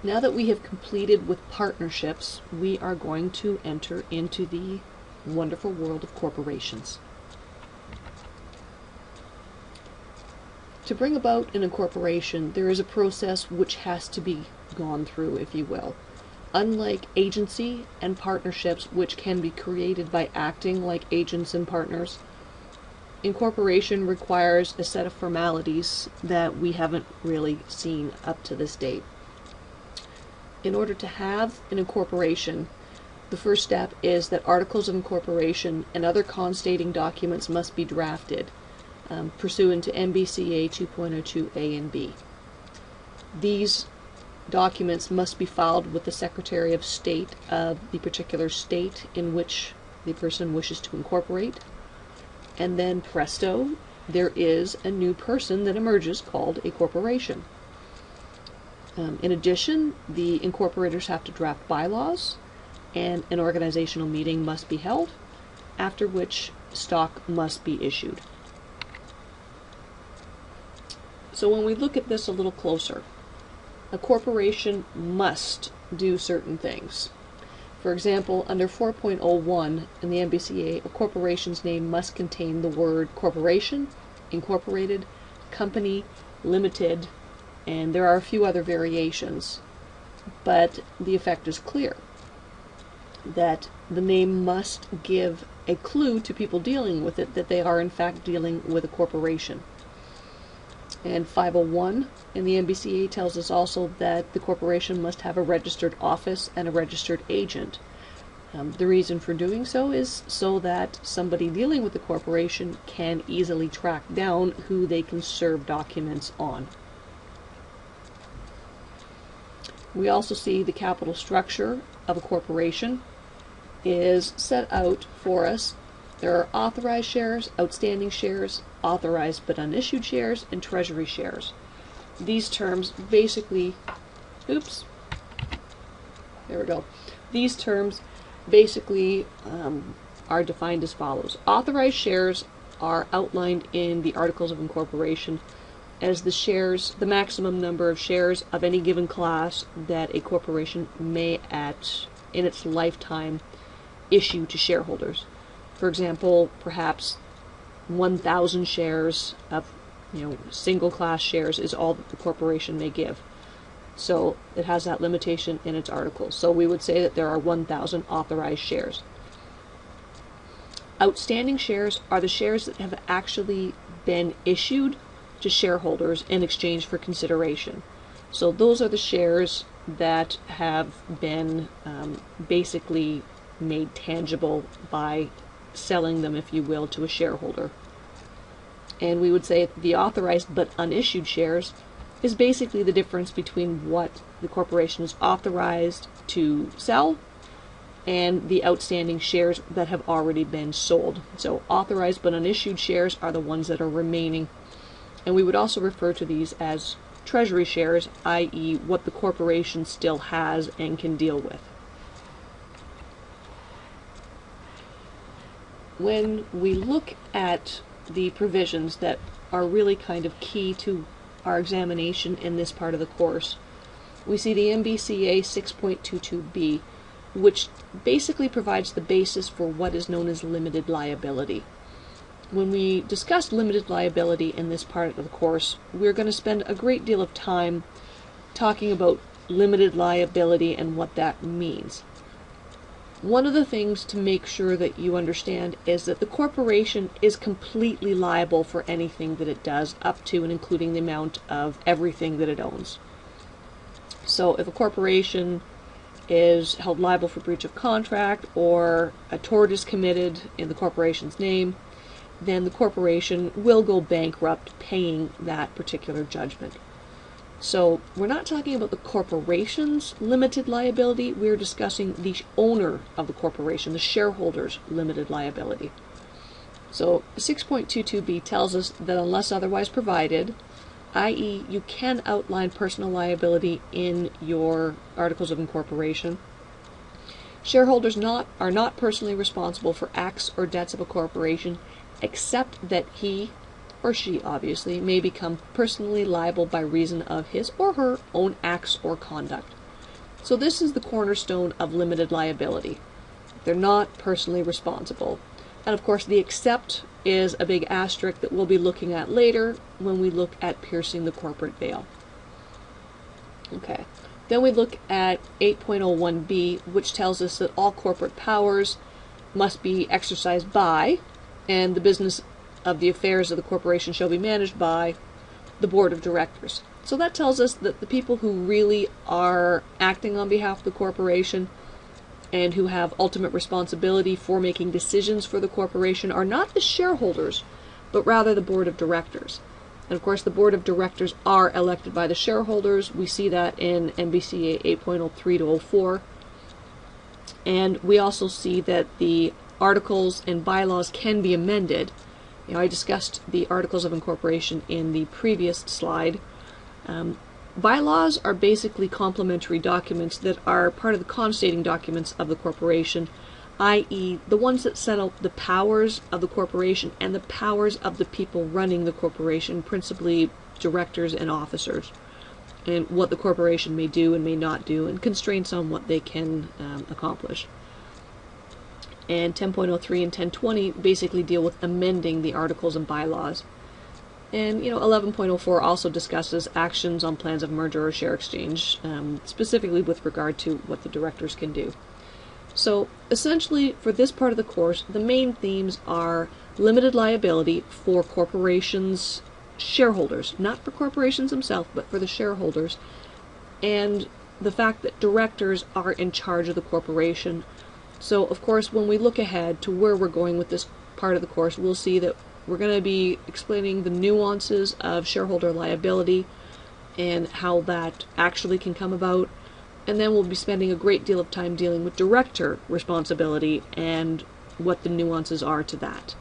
Now that we have completed with partnerships, we are going to enter into the wonderful world of corporations. To bring about an incorporation, there is a process which has to be gone through, if you will. Unlike agency and partnerships, which can be created by acting like agents and partners, incorporation requires a set of formalities that we haven't really seen up to this date. In order to have an incorporation, the first step is that articles of incorporation and other constating documents must be drafted pursuant to MBCA 2.02A and B. These documents must be filed with the Secretary of State of the particular state in which the person wishes to incorporate, and then presto, there is a new person that emerges called a corporation. In addition, the incorporators have to draft bylaws, and an organizational meeting must be held, after which stock must be issued. So when we look at this a little closer, a corporation must do certain things. For example, under 4.01 in the MBCA, a corporation's name must contain the word corporation, incorporated, company, limited, and there are a few other variations, but the effect is clear, that the name must give a clue to people dealing with it that they are in fact dealing with a corporation. And 501 in the MBCA tells us also that the corporation must have a registered office and a registered agent. The reason for doing so is so that somebody dealing with the corporation can easily track down who they can serve documents on. We also see the capital structure of a corporation is set out for us. There are authorized shares, outstanding shares, authorized but unissued shares, and treasury shares. These terms basically, These terms basically are defined as follows. Authorized shares are outlined in the Articles of Incorporation as the maximum number of shares of any given class that a corporation may in its lifetime issue to shareholders. For example, perhaps 1,000 shares of single class shares is all that the corporation may give. So it has that limitation in its articles. So we would say that there are 1,000 authorized shares. Outstanding shares are the shares that have actually been issued to shareholders in exchange for consideration. So those are the shares that have been basically made tangible by selling them, if you will, to a shareholder. And we would say the authorized but unissued shares is basically the difference between what the corporation is authorized to sell and the outstanding shares that have already been sold. So authorized but unissued shares are the ones that are remaining. And we would also refer to these as treasury shares, i.e. what the corporation still has and can deal with. When we look at the provisions that are really kind of key to our examination in this part of the course, we see the MBCA 6.22b, which basically provides the basis for what is known as limited liability. When we discuss limited liability in this part of the course, we're going to spend a great deal of time talking about limited liability and what that means. One of the things to make sure that you understand is that the corporation is completely liable for anything that it does, up to and including the amount of everything that it owns. So if a corporation is held liable for breach of contract or a tort is committed in the corporation's name, then the corporation will go bankrupt paying that particular judgment. So we're not talking about the corporation's limited liability, we're discussing the owner of the corporation, the shareholder's limited liability. So 6.22b tells us that unless otherwise provided, i.e. you can outline personal liability in your Articles of Incorporation, shareholders are not personally responsible for acts or debts of a corporation, except that he or she obviously may become personally liable by reason of his or her own acts or conduct. So this is the cornerstone of limited liability. They're not personally responsible. And of course, the except is a big asterisk that we'll be looking at later when we look at piercing the corporate veil. Okay. Then we look at 8.01b, which tells us that all corporate powers must be exercised by, and the business of the affairs of the corporation shall be managed by, the board of directors. So that tells us that the people who really are acting on behalf of the corporation and who have ultimate responsibility for making decisions for the corporation are not the shareholders, but rather the board of directors. And of course, the board of directors are elected by the shareholders. We see that in MBCA 8.03 to 04. And we also see that the articles and bylaws can be amended. I discussed the articles of incorporation in the previous slide. Bylaws are basically complementary documents that are part of the constating documents of the corporation, i.e. the ones that set out the powers of the corporation and the powers of the people running the corporation, principally directors and officers, and what the corporation may do and may not do, and constraints on what they can accomplish. And 10.03 and 1020 basically deal with amending the articles and bylaws. And 11.04 also discusses actions on plans of merger or share exchange, specifically with regard to what the directors can do. So essentially, for this part of the course, the main themes are limited liability for corporations' shareholders, not for corporations themselves, but for the shareholders, and the fact that directors are in charge of the corporation. So, of course, when we look ahead to where we're going with this part of the course, we'll see that we're going to be explaining the nuances of shareholder liability and how that actually can come about. And then we'll be spending a great deal of time dealing with director responsibility and what the nuances are to that.